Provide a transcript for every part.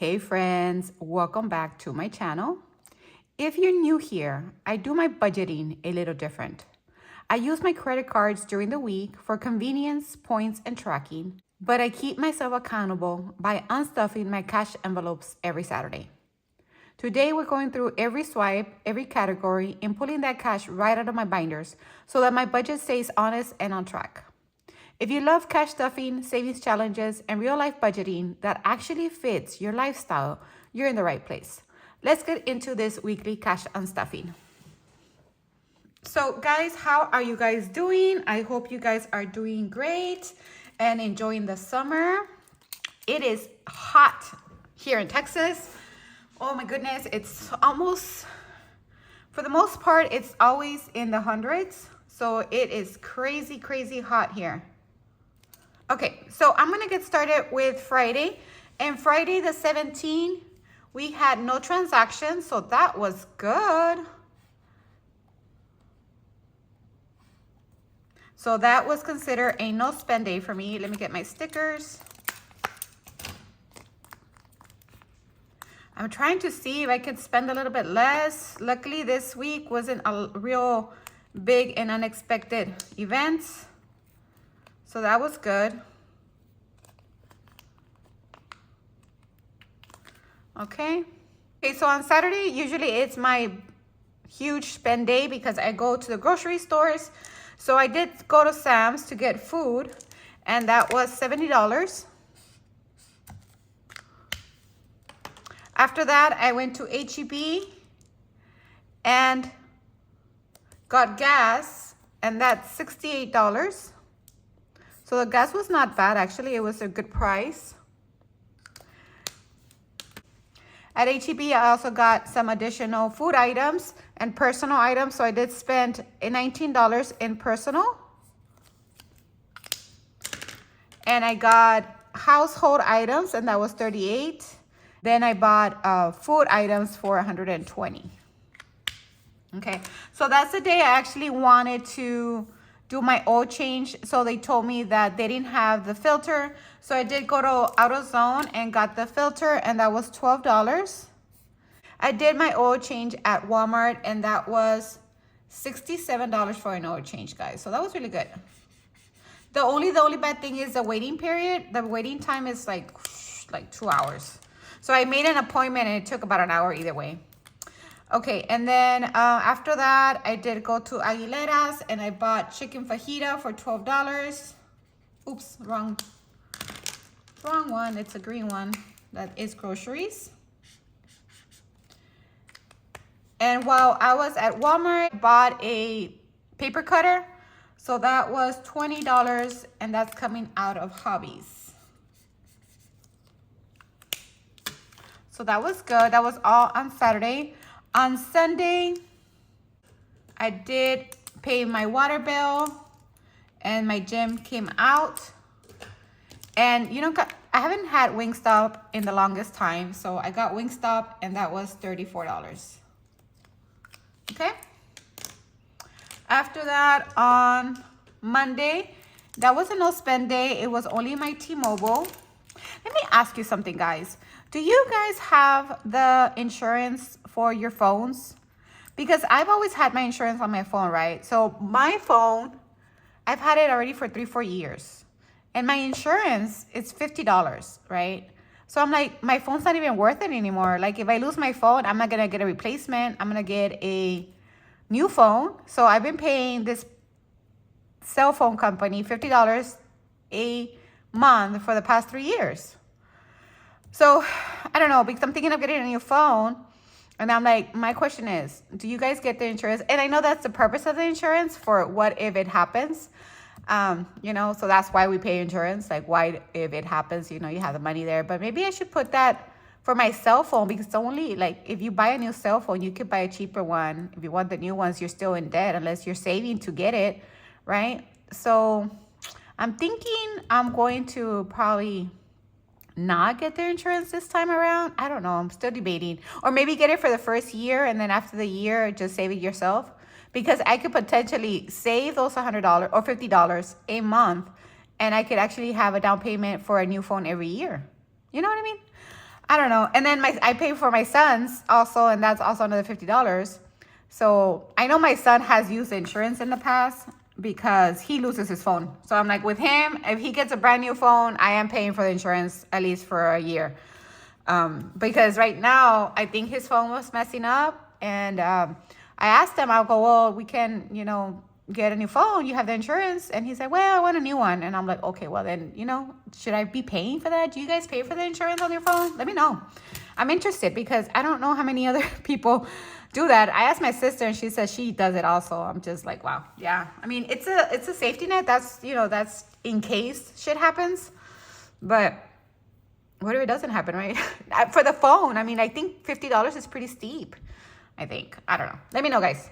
Hey friends, welcome back to my channel. If you're new here, I do my budgeting a little different. I use my credit cards during the week for convenience, points, and tracking, but I keep myself accountable by unstuffing my cash envelopes every Saturday. Today we're going through every swipe, every category, and pulling that cash right out of my binders so that my budget stays honest and on track. If you love cash stuffing, savings challenges, and real life budgeting that actually fits your lifestyle, you're in the right place. Let's get into this weekly cash unstuffing. So guys, how are you guys doing? I hope you guys are doing great and enjoying the summer. It is hot here in Texas. Oh my goodness, it's almost, for the most part, it's always in the hundreds. So it is crazy, crazy hot here. Okay, so I'm gonna get started with Friday. And Friday the 17th, we had no transactions, so that was good. So that was considered a no spend day for me. Let me get my stickers. I'm trying to see if I could spend a little bit less. Luckily, this week wasn't a real big and unexpected event. So that was good. Okay, so on Saturday, usually it's my huge spend day because I go to the grocery stores. So I did go to Sam's to get food, and that was $70. After that, I went to H-E-B and got gas, and that's $68. So the gas was not bad, actually. It was a good price. At H-E-B, I also got some additional food items and personal items. So I did spend $19 in personal. And I got household items, and that was $38. Then I bought food items for $120. Okay, so that's the day I actually wanted to do my oil change. So they told me that they didn't have the filter. So I did go to AutoZone and got the filter, and that was $12. I did my oil change at Walmart, and that was $67 for an oil change, guys. So that was really good. The only bad thing is the waiting period. The waiting time is like 2 hours. So I made an appointment, and it took about an hour either way. Okay, and then after that, I did go to Aguilera's, and I bought chicken fajita for $12. Oops, wrong one. It's a green one. That is groceries. And while I was at Walmart, I bought a paper cutter. So that was $20, and that's coming out of Hobbies. So that was good. That was all on Saturday. On Sunday, I did pay my water bill, and my gym came out. And you know, I haven't had Wingstop in the longest time, so I got Wingstop, and that was $34. Okay. After that, on Monday, that was a no spend day. It was only my T-Mobile. Let me ask you something, guys. Do you guys have the insurance for your phones? Because I've always had my insurance on my phone, right? So my phone, I've had it already for 3-4 years. And my insurance is $50, right? So I'm like, my phone's not even worth it anymore. Like if I lose my phone, I'm not gonna get a replacement. I'm gonna get a new phone. So I've been paying this cell phone company $50 a month for the past 3 years. So I don't know, because I'm thinking of getting a new phone. And I'm like, my question is, do you guys get the insurance? And I know that's the purpose of the insurance, for what if it happens. You know, so that's why we pay insurance. Like, why, if it happens, you know, you have the money there. But maybe I should put that for my cell phone, because it's only like, if you buy a new cell phone, you could buy a cheaper one. If you want the new ones, you're still in debt unless you're saving to get it, right? So I'm thinking I'm going to probably not get their insurance this time around. I don't know. I'm still debating. Or maybe get it for the first year, and then after the year, just save it yourself. Because I could potentially save those $100 or $50 a month, and I could actually have a down payment for a new phone every year. You know what I mean? I don't know. And then I pay for my son's also, and that's also another $50. So I know my son has used insurance in the past because he loses his phone. So I'm like, with him, if he gets a brand new phone, I am paying for the insurance at least for a year. Because right now, I think his phone was messing up. And I asked him, I'll go, well, we can, get a new phone. You have the insurance. And he said, well, I want a new one. And I'm like, okay, well then, should I be paying for that? Do you guys pay for the insurance on your phone? Let me know. I'm interested because I don't know how many other people do that. I asked my sister and she says she does it also. I'm just like, wow. Yeah. I mean, it's a safety net. That's in case shit happens. But what if it doesn't happen, right? For the phone, I mean, I think $50 is pretty steep. I think. I don't know. Let me know, guys.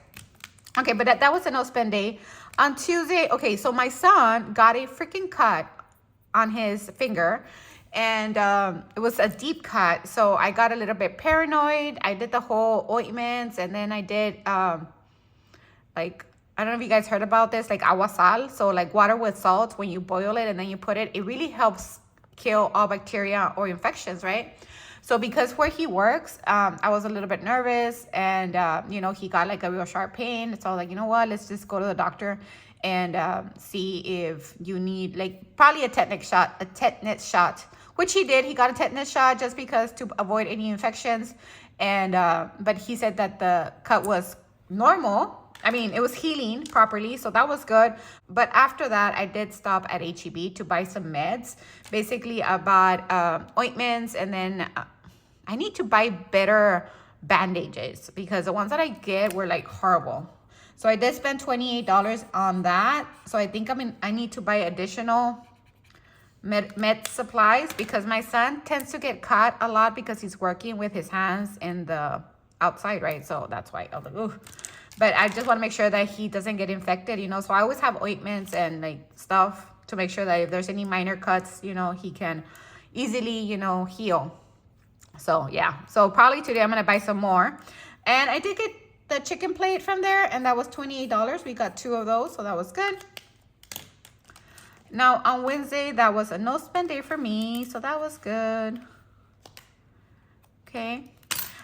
Okay, but that was a no spend day. On Tuesday, okay, so my son got a freaking cut on his finger. And it was a deep cut. So I got a little bit paranoid. I did the whole ointments. And then I did, I don't know if you guys heard about this, like agua sal. So like water with salt, when you boil it and then you put it, it really helps kill all bacteria or infections, right? So because where he works, I was a little bit nervous and, he got like a real sharp pain. So I was like, you know what, let's just go to the doctor and see if you need like probably a tetanus shot, which he did. He got a tetanus shot just because to avoid any infections. And, but he said that the cut was normal. I mean, it was healing properly, so that was good. But after that, I did stop at H-E-B to buy some meds. Basically, I bought ointments, and then I need to buy better bandages because the ones that I get were like horrible. So I did spend $28 on that. So I think I need to buy additional med supplies because my son tends to get cut a lot because he's working with his hands in the outside, right? So that's why I was like, ooh. But I just want to make sure that he doesn't get infected, So I always have ointments and like stuff to make sure that if there's any minor cuts, he can easily, heal. So yeah, so probably today I'm going to buy some more. And I did get the chicken plate from there and that was $28. We got 2 of those, so that was good. Now on Wednesday, that was a no spend day for me, so that was good. Okay.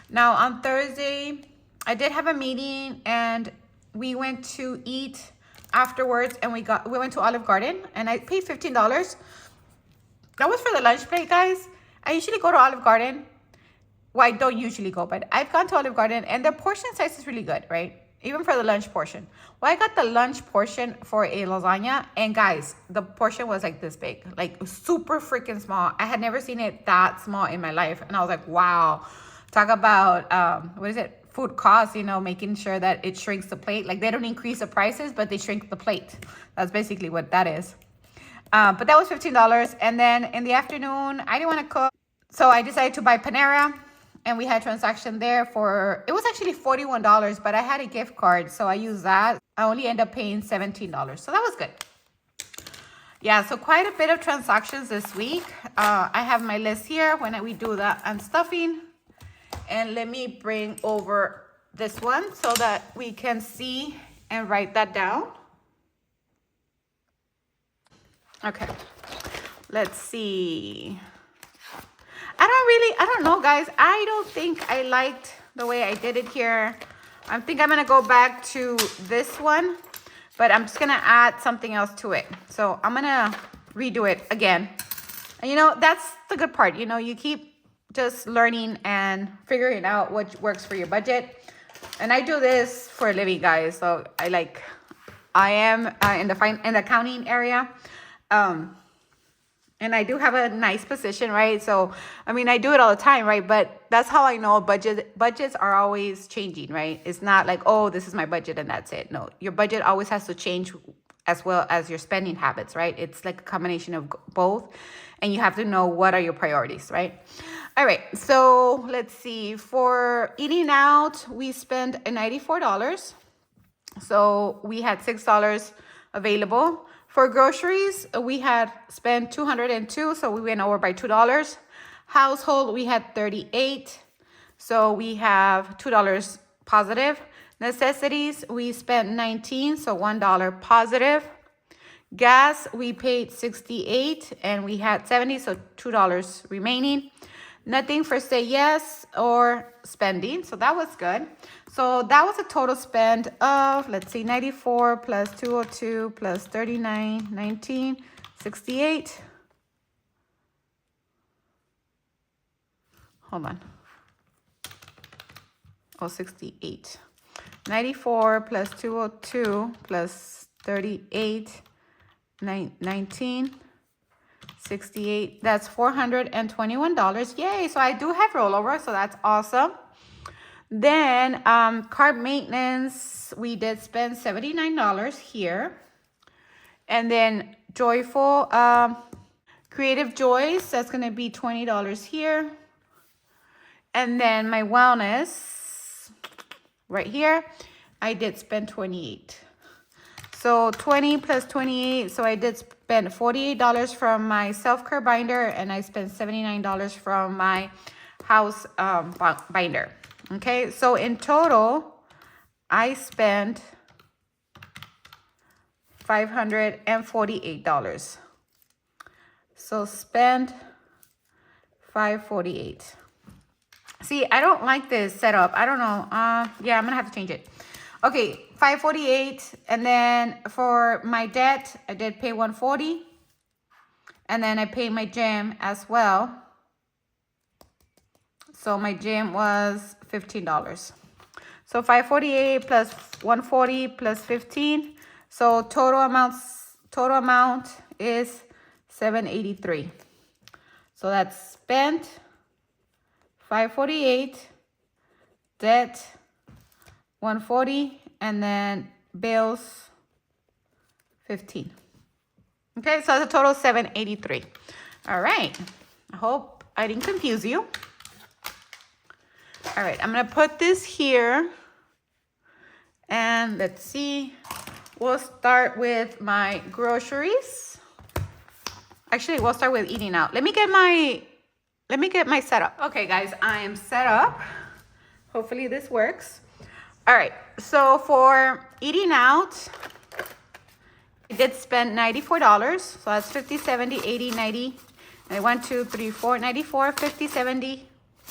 Now on Thursday, I did have a meeting and we went to eat afterwards and we went to Olive Garden and I paid $15. That was for the lunch plate, guys. I usually go to Olive Garden. Well, I don't usually go, but I've gone to Olive Garden and the portion size is really good, right? Even for the lunch portion. Well, I got the lunch portion for a lasagna and guys, the portion was like this big, like super freaking small. I had never seen it that small in my life. And I was like, wow, talk about, what is it? Food costs, making sure that it shrinks the plate. Like they don't increase the prices, but they shrink the plate. That's basically what that is. But that was $15. And then in the afternoon, I didn't want to cook. So I decided to buy Panera and we had a transaction there it was actually $41, but I had a gift card. So I used that. I only ended up paying $17. So that was good. Yeah, so quite a bit of transactions this week. I have my list here when we do the unstuffing. And let me bring over this one so that we can see and write that down. Okay, let's see. I don't know, guys. I don't think I liked the way I did it here. I think I'm going to go back to this one, but I'm just going to add something else to it. So I'm going to redo it again. And that's the good part. You keep just learning and figuring out what works for your budget. And I do this for a living, guys. So I am in the accounting area. And I do have a nice position, right? So, I mean, I do it all the time, right? But that's how I know budgets are always changing, right? It's not like, oh, this is my budget and that's it. No, your budget always has to change as well as your spending habits, right? It's like a combination of both. And you have to know what are your priorities, right? All right, so let's see. For eating out, we spent $94. So we had $6 available. For groceries, we had spent $202, so we went over by $2. Household, we had $38, so we have $2 positive. Necessities, we spent $19, so $1 positive. Gas, we paid $68 and we had $70, so $2 remaining. Nothing for say yes or spending. So that was good. So that was a total spend of, let's see, 94 plus 202 plus 39, 19, 68. Hold on. Oh, 68. 94 plus 202 plus 38, 19, 68. That's $421. Yay. So I do have rollover. So that's awesome. Then card maintenance, we did spend $79 here. And then Joyful, Creative Joys, that's going to be $20 here. And then my wellness, right here, I did spend 28. So 20 plus 28, so I did spend $48 from my self-care binder, and I spent $79 from my house binder. Okay, so in total, I spent $548. So spend $548. See, I don't like this setup. I don't know. Yeah, I'm gonna have to change it. Okay, $548, and then for my debt, I did pay $140, and then I paid my gym as well. So my gym was $15. So $548 plus $140 plus 15. So total amount is $783. So that's spent $548, debt $140, and then bills 15. Okay, so the total $783. All right. I hope I didn't confuse you. All right, I'm gonna put this here, and let's see. We'll start with my groceries. Actually, we'll start with eating out. Let me get my setup. Okay, guys, I am set up. Hopefully this works. All right, so for eating out, I did spend $94. So that's 50, 70, 80, 90. And 1, 2, 3, 4, 94, 50, 70,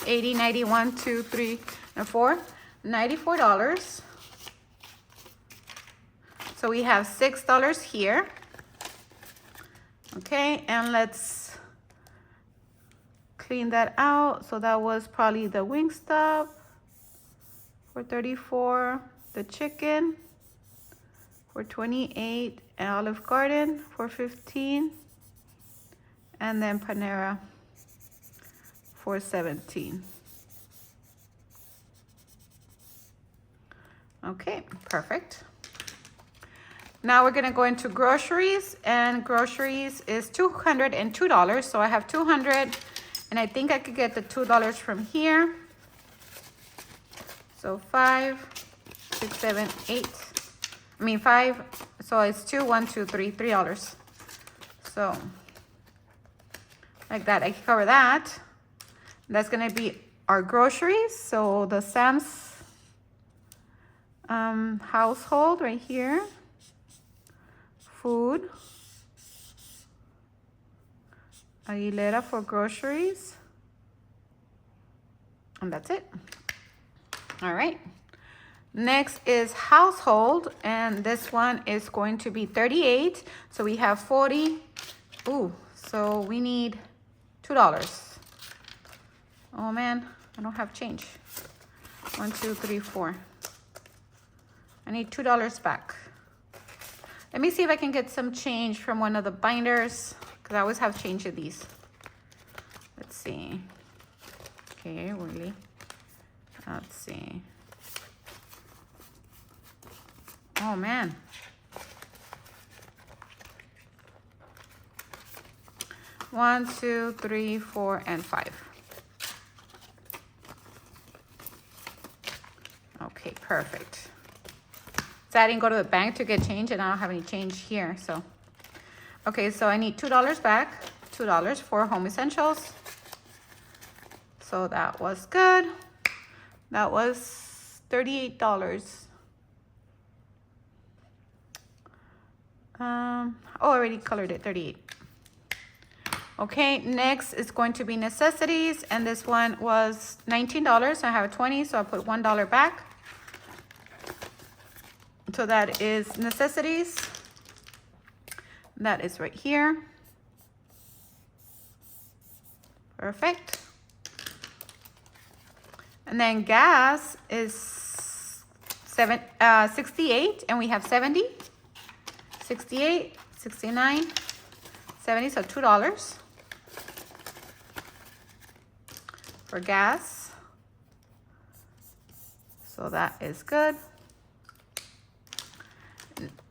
80, 90, 1, 2, 3, and 4. $94. So we have $6 here. Okay, and let's clean that out. So that was probably the Wingstop for 34, the chicken for 28, and Olive Garden for 15, and then Panera for 17. Okay, perfect. Now we're gonna go into groceries, and groceries is $202. So I have 200, and I think I could get the $2 from here. So 5, 6, 7, 8. I mean 5. So it's 2, 1, 2, 3, $3. So like that, I can cover that. That's gonna be our groceries. So the Sam's household right here. Food. Aguilera for groceries. And that's it. All right. Next is household, and this one is going to be 38. So we have 40. Ooh, so we need $2. Oh man, I don't have change. 1, 2, 3, 4. I need $2 back. Let me see if I can get some change from one of the binders, because I always have change in these. Let's see. Okay, really. Let's see. Oh man. One, 2, 3, 4, and 5. Okay, perfect. So I didn't go to the bank to get change, and I don't have any change here. So, okay, so I need $2 back. $2 for home essentials. So that was good. That was $38. Oh, I already colored it, 38. Okay, next is going to be necessities, and this one was $19. I have 20, so I put $1 back. So that is necessities. That is right here. Perfect. And then gas is 68, and we have 70. 68, 69, 70, so $2 for gas. So that is good.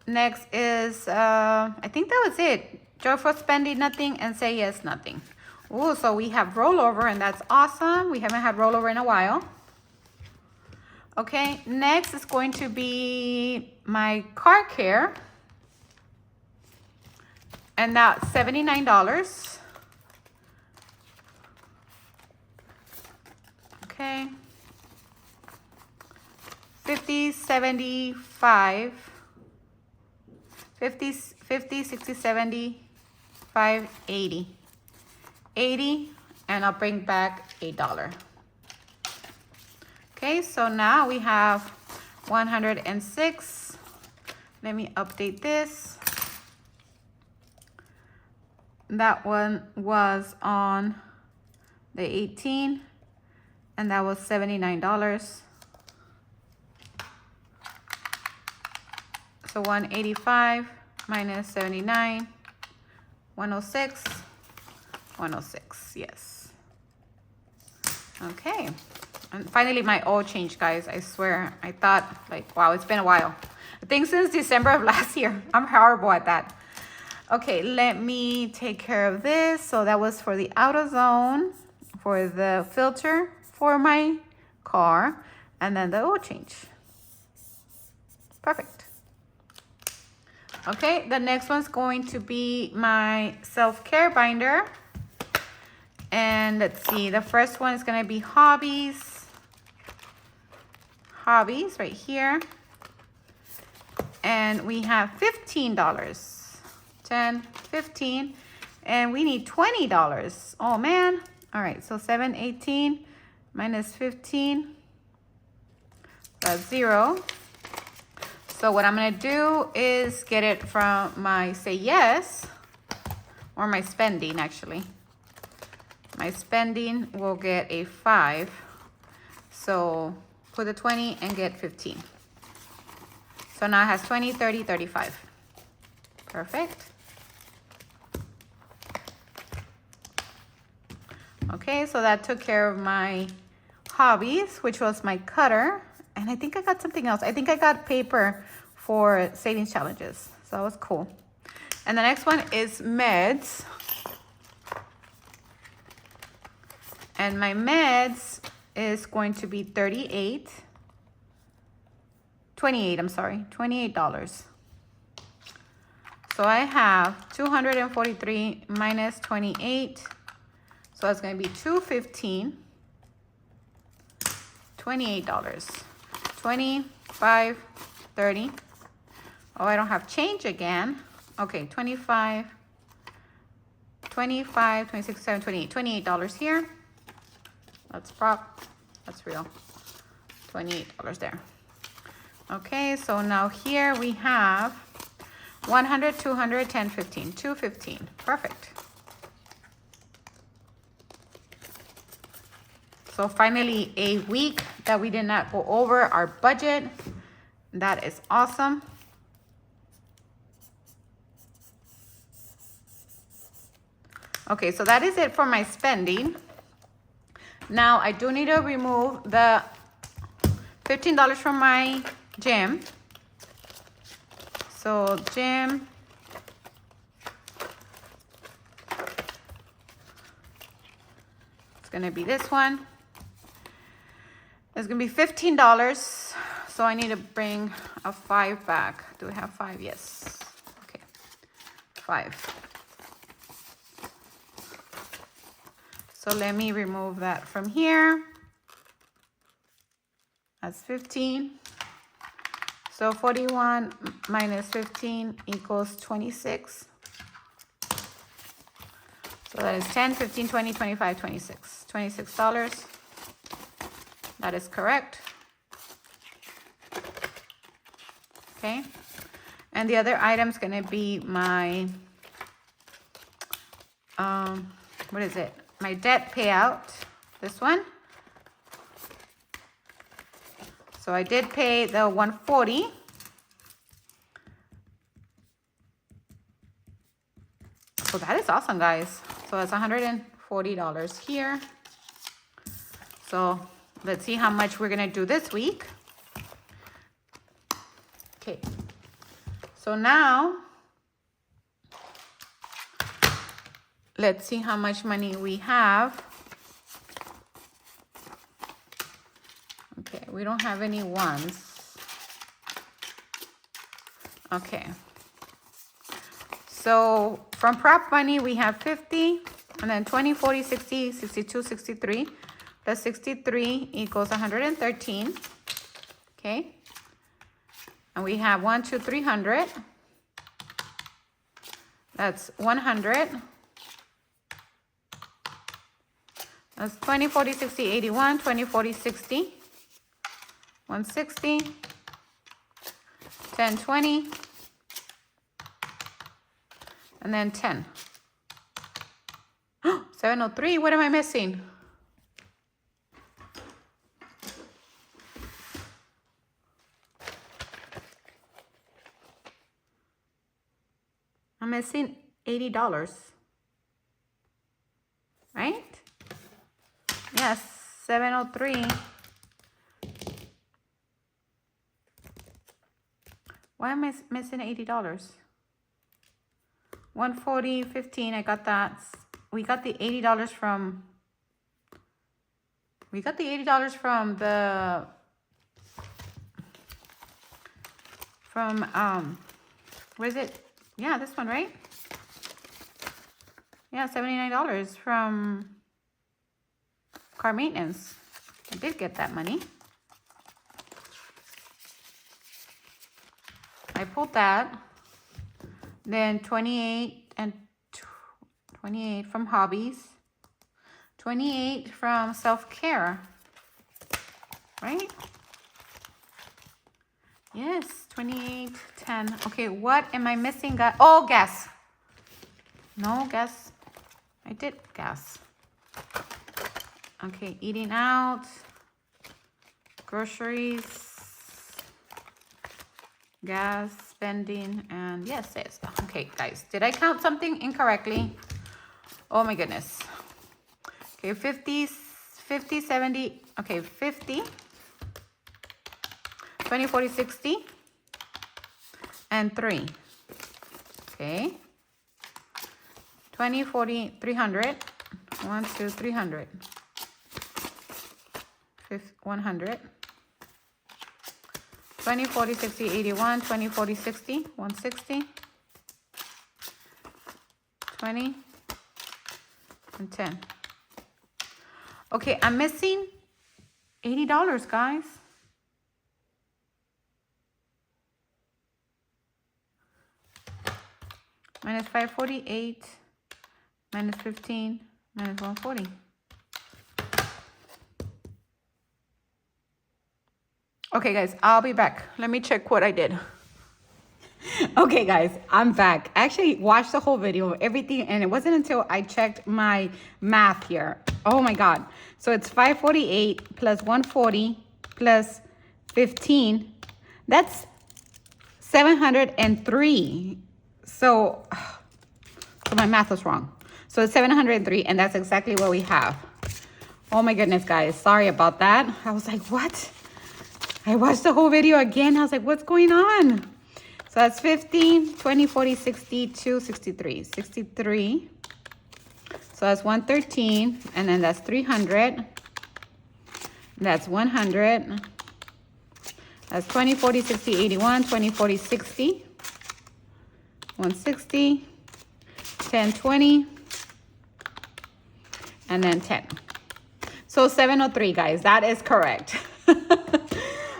Next is, I think that was it. Joyful spending, nothing, and say yes, nothing. Ooh, so we have rollover, and that's awesome. We haven't had rollover in a while. Okay, next is going to be my car care. And that's $79. Okay. 50, 75. 50, 60, 70, 5, 80. 80, and I'll bring back $8. Okay, so now we have 106. Let me update this. That one was on the 18, and that was $79. So 185 minus 79, 106, 106, yes. Okay, and finally my oil change, guys. I swear, I thought like, wow, it's been a while. I think since December of last year. I'm horrible at that. Okay, let me take care of this. So that was for the AutoZone, for the filter for my car, and then the oil change. Perfect. Okay, the next one's going to be my self-care binder. And let's see, the first one is gonna be hobbies. Hobbies right here. And we have $15. 10, 15, and we need $20. Oh man. All right, so 7, 18 minus 15, that's 0. So what I'm gonna do is get it from my say yes, or my spending actually. My spending will get a 5. So put the 20 and get 15. So now it has 20, 30, 35. Perfect. Okay, so that took care of my hobbies, which was my cutter. And I think I got something else. I think I got paper for savings challenges. So that was cool. And the next one is meds. And my meds is going to be $28. $28. So I have 243 minus 28. So it's going to be $215. $28. 25, 30. Oh, I don't have change again. Okay, 25, 26, 27, 28. $28 here. That's prop. That's real. $28 there. Okay, so now here we have 100, 200, 10, 15. 215. Perfect. So finally, a week that we did not go over our budget. That is awesome. Okay, so that is it for my spending. Now I do need to remove the $15 from my gym. So gym. It's gonna be this one. It's gonna be $15. So I need to bring a 5 back. Do we have 5? Yes. Okay. 5. So let me remove that from here. That's 15. So 41 minus 15 equals 26. So that is 10, 15, 20, 25, 26. $26. That is correct. Okay. And the other item's gonna be my, what is it? My debt payout, this one. So I did pay the 140. So that is awesome, guys. So that's $140 here. So let's see how much we're gonna do this week. Okay. So now, let's see how much money we have. Okay, we don't have any ones. Okay. So from prop money, we have 50, and then 20, 40, 60, 62, 63. Plus 63 equals 113. Okay. And we have 1, 2, 300. That's 100. That's 20, 40, 60, 81, 20, 40, 60. 160. 10, 20. And then 10. 703, what am I missing? I'm missing $80. Right? Yes, 703. Why am I missing $80? 140, 15, I got that. We got the $80 from, where is it? Yeah, this one, right? Yeah, $79 from car maintenance. I did get that money. I pulled that. Then 28 and 28 from hobbies. 28 from self-care. Right? Yes, 28, 10. Okay, what am I missing? Oh, gas. No, gas. I did gas. Okay, eating out. Groceries. Gas, spending, and yes. Okay, guys, did I count something incorrectly? Oh my goodness. Okay, 50, 70. Okay, 50. 20, 40, 60, and 3. Okay. 20, 40, 300. 1, 2, 300. 100. 20, 40, 60, 81. 20, 40, 60. 160. 20. And 10. Okay, I'm missing $80, guys. Minus 548, minus 15, minus 140. Okay, guys, I'll be back. Let me check what I did. Okay, guys, I'm back. I actually watched the whole video, everything, and it wasn't until I checked my math here. Oh my God. So it's 548 plus 140 plus 15. That's 703. So my math was wrong. So it's 703, and that's exactly what we have. Oh my goodness, guys. Sorry about that. I was like, what? I watched the whole video again. I was like, what's going on? So that's 15, 20, 40, 62, 63. 63. So that's 113, and then that's 300. That's 100. That's 20, 40, 60, 81, 20, 40, 60. 160, 10, 20, and then 10. So 703, guys, that is correct.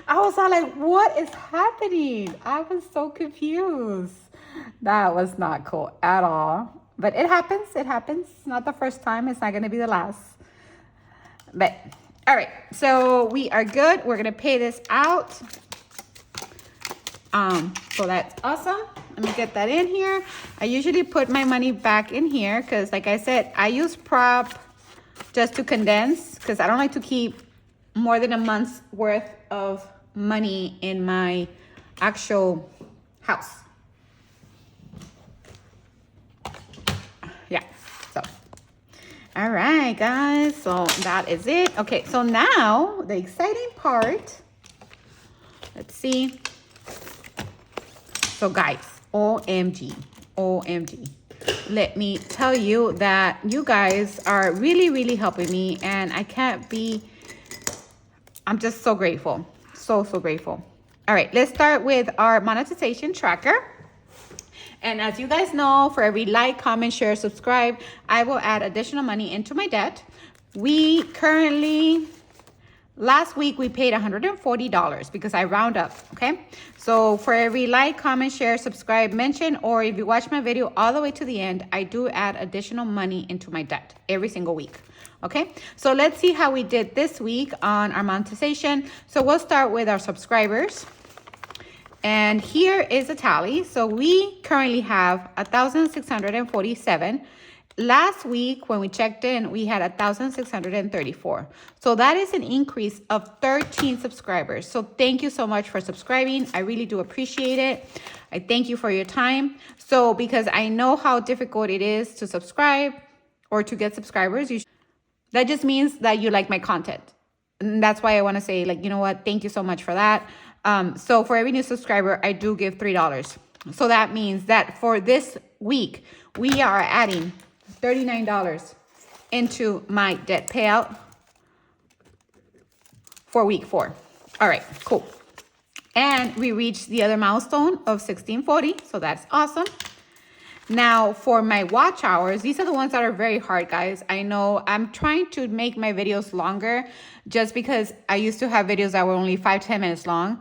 I was all like, what is happening? I was so confused. That was not cool at all. But it happens. It happens. It's not the first time. It's not going to be the last. But all right. So we are good. We're going to pay this out. So that's awesome. Let me get that in here. I usually put my money back in here because, like I said, I use prop just to condense because I don't like to keep more than a month's worth of money in my actual house. Yeah. So, all right, guys. So that is it. Okay. So now the exciting part. Let's see. So guys, OMG, OMG. Let me tell you that you guys are really, really helping me, and I'm just so grateful. So grateful. All right, let's start with our monetization tracker. And as you guys know, for every like, comment, share, subscribe, I will add additional money into my debt. We currently... Last week, we paid $140 because I round up, okay? So for every like, comment, share, subscribe, mention, or if you watch my video all the way to the end, I do add additional money into my debt every single week, okay? So let's see how we did this week on our monetization. So we'll start with our subscribers. And here is a tally. So we currently have 1,647. Last week, when we checked in, we had 1,634. So that is an increase of 13 subscribers. So thank you so much for subscribing. I really do appreciate it. I thank you for your time. So because I know how difficult it is to subscribe or to get subscribers, that just means that you like my content. And that's why I want to say, like, you know what? Thank you so much for that. So for every new subscriber, I do give $3. So that means that for this week, we are adding $39 into my debt payout for week 4. All right, cool. And we reached the other milestone of 1640, so that's awesome. Now for my watch hours, these are the ones that are very hard, guys. I know I'm trying to make my videos longer just because I used to have videos that were only 5-10 minutes long.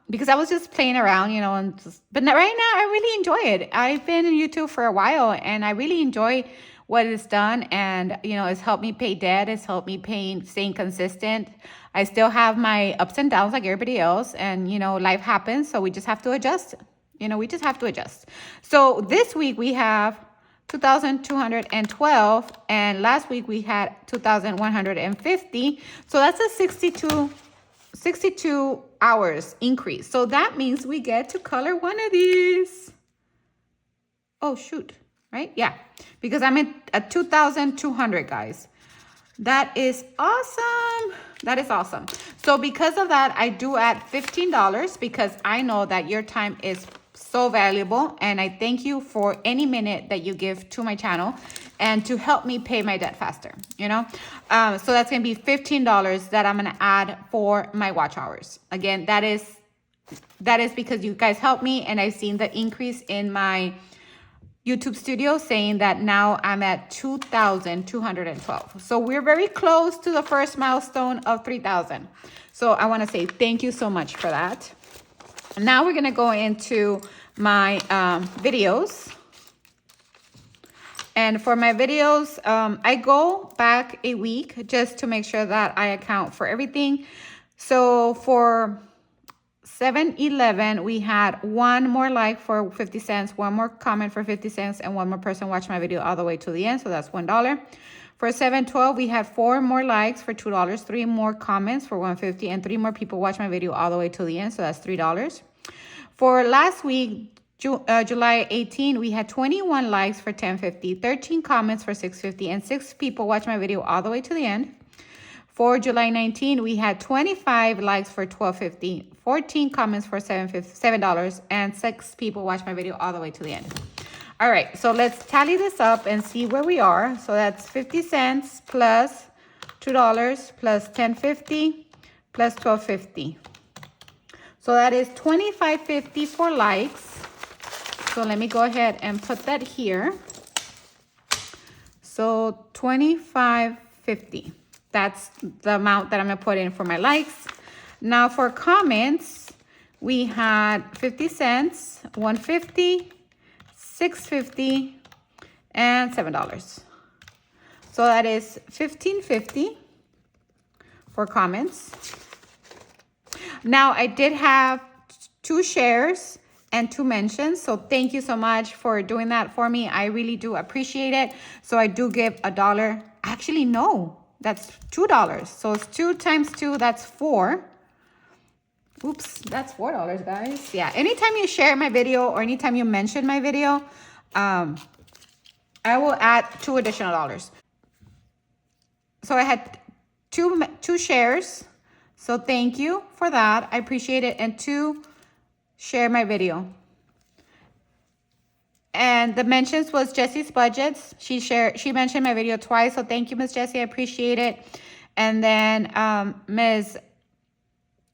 Because I was just playing around, you know, but right now I really enjoy it. I've been in YouTube for a while and I really enjoy what it's done. And, you know, it's helped me pay debt. It's helped me staying consistent. I still have my ups and downs like everybody else. And, you know, life happens. So we just have to adjust. You know, we just have to adjust. So this week we have 2,212. And last week we had 2,150. So that's a 62 hours increase. So that means we get to color one of these. Oh, shoot. Right? Yeah. Because I'm at 2,200, guys. That is awesome. That is awesome. So because of that, I do add $15 because I know that your time is so valuable. And I thank you for any minute that you give to my channel and to help me pay my debt faster, you know? So that's going to be $15 that I'm going to add for my watch hours. Again, that is because you guys helped me and I've seen the increase in my YouTube studio saying that now I'm at 2,212. So we're very close to the first milestone of 3,000. So I want to say thank you so much for that. Now we're going to go into my videos. And for my videos, I go back a week just to make sure that I account for everything. So for 7-11, we had one more like for 50 cents, one more comment for 50 cents, and one more person watched my video all the way to the end. So that's $1. For 7-12, we had 4 more likes for $2, 3 more comments for $1.50, and 3 more people watched my video all the way to the end. So that's $3. For last week, July 18, we had 21 likes for $10.50, 13 comments for $6.50, and 6 people watched my video all the way to the end. For July 19, we had 25 likes for $12.50, 14 comments for $7, and 6 people watched my video all the way to the end. All right, so let's tally this up and see where we are. So that's 50 cents plus $2 plus $10.50 plus $12.50. So that is $25.50 for likes. So let me go ahead and put that here. So $25.50. That's the amount that I'm going to put in for my likes. Now for comments, we had 50 cents, $1.50, $6.50, and $7. So that is $15.50 for comments. Now I did have 2 shares and 2 mentions. So thank you so much for doing that for me. I really do appreciate it. So I do give $1. Actually, no, that's $2. So it's 2 times 2, that's 4. Oops, that's $4, guys. Yeah, anytime you share my video or anytime you mention my video, I will add $2 additional. So I had two shares. So thank you for that. I appreciate it. And 2 share my video. And the mentions was Jessie's Budgets. She mentioned my video twice. So thank you, Miss Jessie. I appreciate it. And then Ms.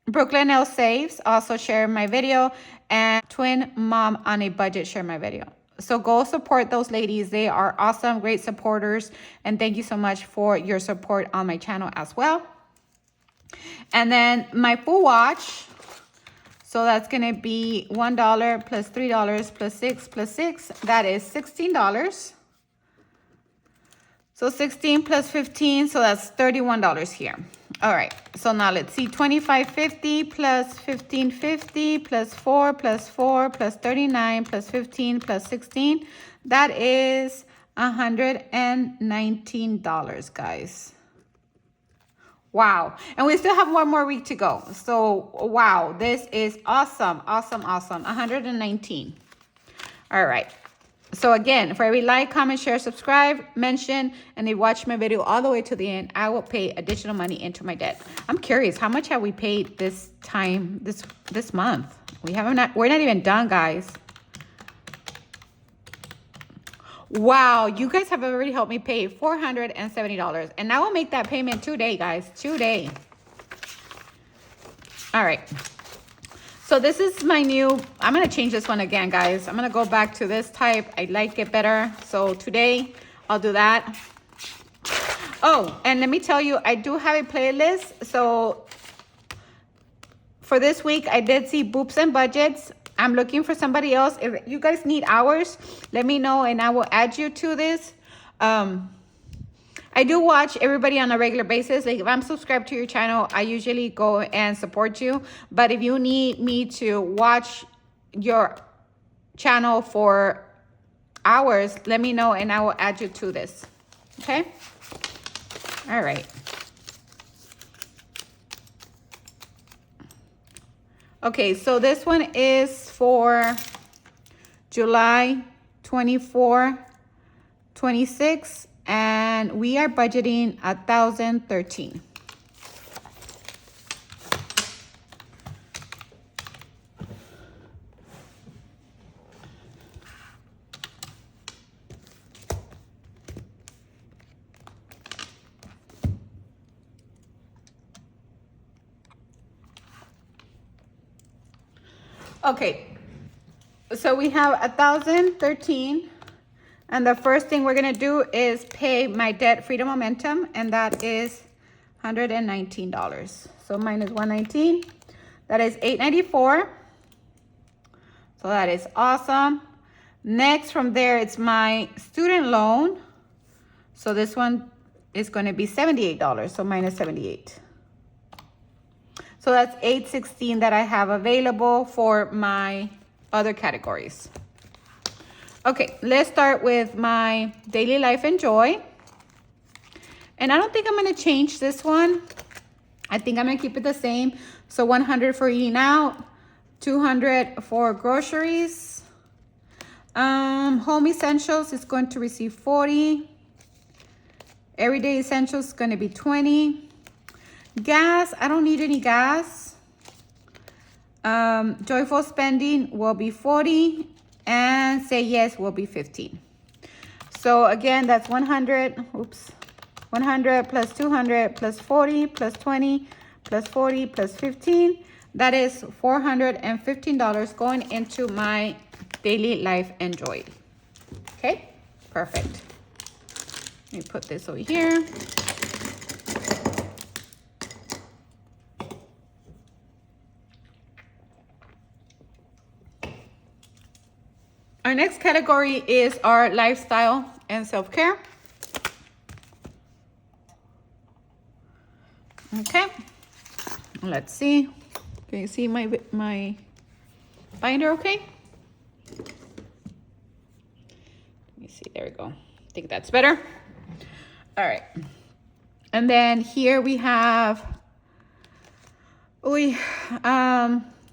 Brooklyn L Saves also shared my video. And Twin Mom on a Budget shared my video. So go support those ladies. They are awesome, great supporters. And thank you so much for your support on my channel as well. And then my full watch. So that's going to be $1 plus $3 plus 6 plus 6. That is $16. So 16 plus 15. So that's $31 here. All right. So now let's see. $25.50 plus $15.50 plus 4 plus 4 plus 39 plus 15 plus 16. That is $119, guys. Wow. And we still have one more week to go. So, wow, this is awesome. Awesome, awesome. 119. All right. So again, for every like, comment, share, subscribe, mention, and they watch my video all the way to the end, I will pay additional money into my debt. I'm curious, how much have we paid this month? We're not even done, guys. Wow, you guys have already helped me pay $470. And I will make that payment today, guys. Today. All right. So this is my new, I'm going to change this one again, guys. I'm going to go back to this type. I like it better. So today, I'll do that. Oh, and let me tell you, I do have a playlist. So for this week, I did see Boobs and Budgets. I'm looking for somebody else. If you guys need hours, let me know and I will add you to this. I do watch everybody on a regular basis. Like if I'm subscribed to your channel, I usually go and support you. But if you need me to watch your channel for hours, let me know and I will add you to this. Okay? All right. Okay, so this one is for July 24, 26, and we are budgeting $1,013. Okay, so we have $1,013, and the first thing we're gonna do is pay my debt Freedom Momentum, and that is $119. So minus 119, that is $894. So that is awesome. Next from there, it's my student loan. So this one is gonna be $78, so minus 78. So that's $816 that I have available for my other categories. Okay, let's start with my Daily Life and Joy. And I don't think I'm gonna change this one. I think I'm gonna keep it the same. So 100 for eating out, 200 for groceries. Home Essentials is going to receive 40. Everyday Essentials is gonna be 20. Gas, I don't need any gas. Joyful Spending will be 40, and Say Yes will be 15. So again, that's 100, 100 plus 200 plus 40 plus 20 plus 40 plus 15. That is $415 going into my Daily Life and Joy. Okay, perfect. Let me put this over here. Our next category is our lifestyle and self-care. Okay, let's see. Can you see my binder okay? Let me see, there we go. I think that's better. All right. And then here we have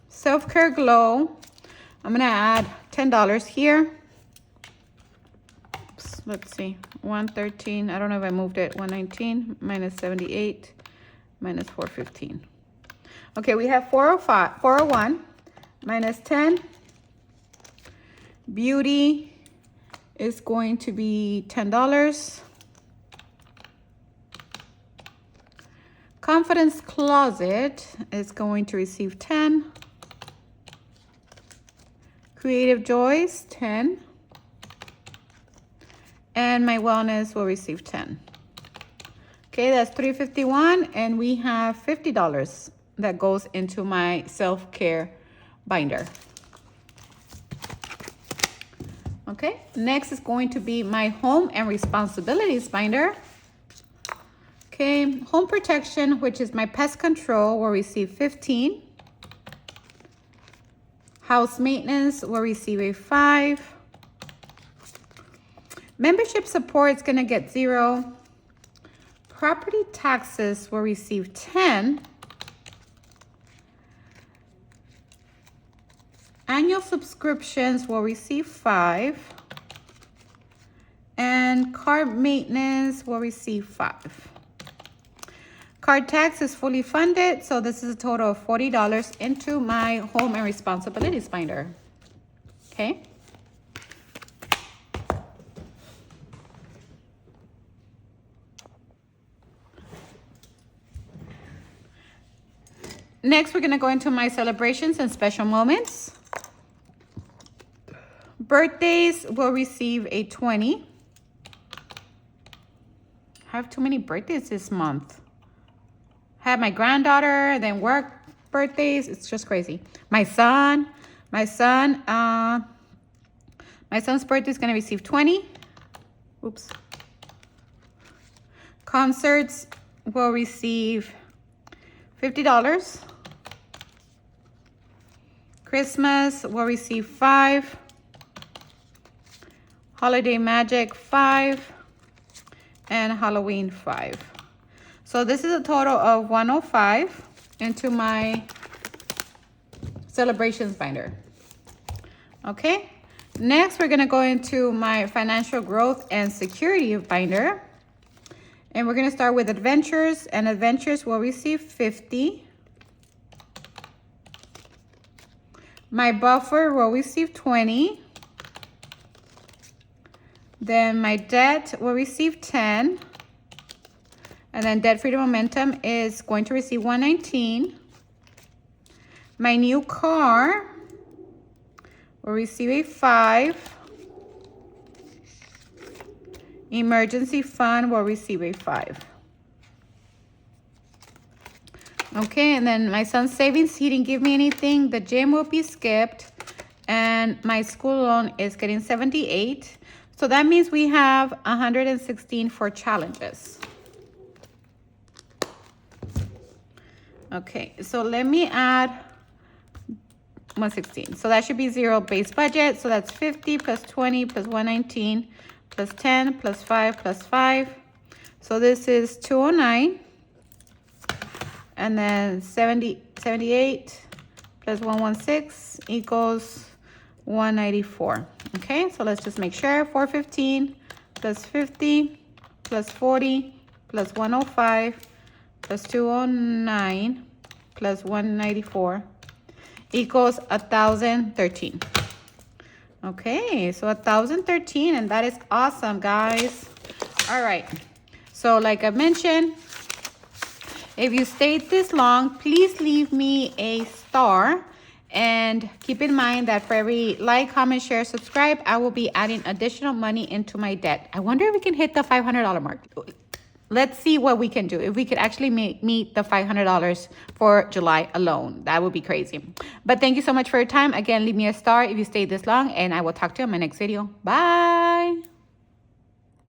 self-care glow. I'm gonna add $10 here. Oops, let's see, 113. I don't know if I moved it. 119 minus 78 minus 415. Okay, we have 401 minus 10. Beauty is going to be $10. Confidence Closet is going to receive 10. Creative Joys, 10. And my Wellness will receive 10. Okay, that's $351, and we have $50 that goes into my self-care binder. Okay, next is going to be my Home and Responsibilities binder. Okay, Home Protection, which is my pest control, will receive 15. House Maintenance will receive a 5. Membership Support is gonna get 0. Property Taxes will receive 10. Annual Subscriptions will receive 5. And Card Maintenance will receive 5. Card tax is fully funded, so this is a total of $40 into my Home and Responsibilities binder. Okay. Next, we're gonna go into my celebrations and special moments. Birthdays will receive a 20. I have too many birthdays this month. Have my granddaughter, then work birthdays. It's just crazy. My son's birthday is gonna receive 20. Oops. Concerts will receive $50. Christmas will receive 5. Holiday Magic 5. And Halloween 5. So this is a total of 105 into my celebrations binder. Okay, next we're gonna go into my financial growth and security binder. And we're gonna start with adventures, and adventures will receive 50. My buffer will receive 20. Then my debt will receive 10. And then Debt Freedom Momentum is going to receive 119. My new car will receive a 5. Emergency fund will receive a 5. Okay, and then my son's savings, he didn't give me anything. The gym will be skipped. And my school loan is getting 78. So that means we have 116 for challenges. Okay, so let me add 116. So that should be 0 base budget. So that's 50 plus 20 plus 119 plus 10 plus 5 plus 5. So this is 209. And then 78 plus 116 equals 194. Okay, so let's just make sure. 415 plus 50 plus 40 plus 105 plus 209 plus 194 equals 1,013. Okay, so 1,013, and that is awesome, guys. All right, so like I mentioned, if you stayed this long, please leave me a star. And keep in mind that for every like, comment, share, subscribe, I will be adding additional money into my debt. I wonder if we can hit the $500 mark. Let's see what we can do. If we could actually meet the $500 for July alone, that would be crazy. But thank you so much for your time. Again, leave me a star if you stayed this long, and I will talk to you in my next video. Bye.